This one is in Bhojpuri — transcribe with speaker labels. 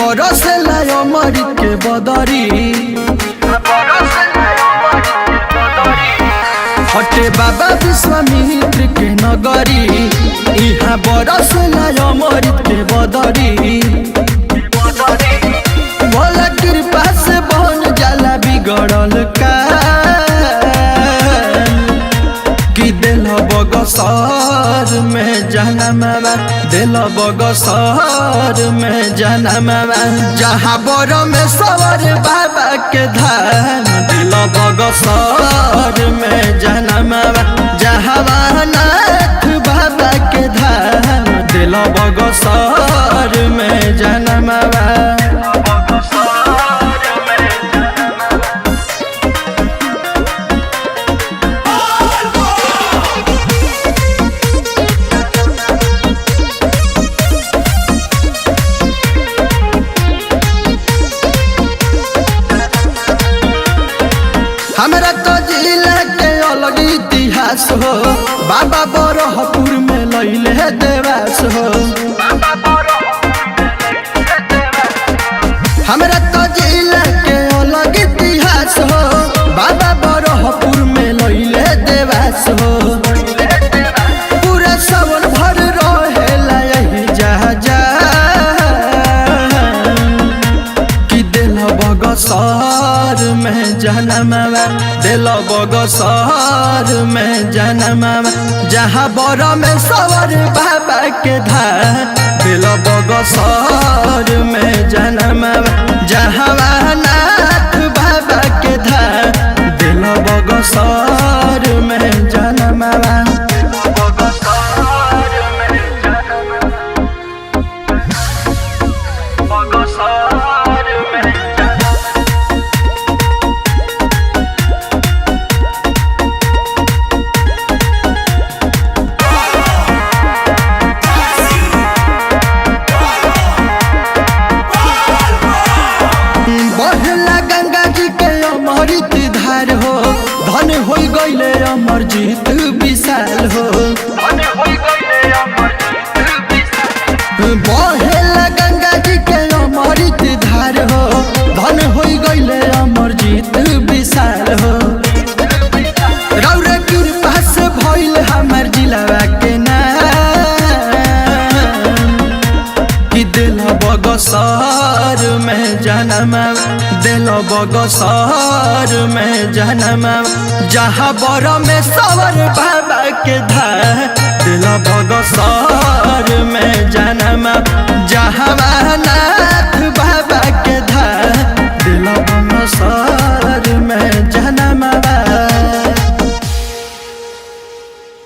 Speaker 1: बरसेला अमृत के बदरी हटे बाबा विश्वामित्र के नगरी यहाँ बरसेला अमृत के बदरी भोला कृपा से बन जाला बिगड़ल का कि दिल बगसर में जनमवा दिल बगसर में जनमवा जहाँ बर में सवर बाबा के धाम दिल बगसर में जनमवा जहाँ नाथ बाबा के धाम दिल बगसर में जनमवा हमरा तो जिला के अलग इतिहास हो बाबा बरहपुर में लैले देवास हो हमरा तो जिला के अलग इतिहास हो बाबा बरहपुर में लैले देवास हो पूरा सावन भर रहेला यही जहाजा कि दिल बगसर में जनमवा दिल बगसर में जनमवा जहाँ बर में सवर बाबा के धाम दिल बगसर में जनमवा जहाँ नाथ बाबा के धाम दिल बगसर में जनमवा बहला गंगा जी के अमृत धार हो धन हो गईले अमरजीत विशाल हो बहला गंगा जी के अमृत धार हो धन हो गईले अमरजीत विशाल हो रौरा कृपा से भइल हमार जिलावा के नाम कि दिल बगसर में जनमवा दिल बगसर में जनमवा जहाँ बर में सवर बाबा के धाम दिल बगसर में जनमवा जहाँ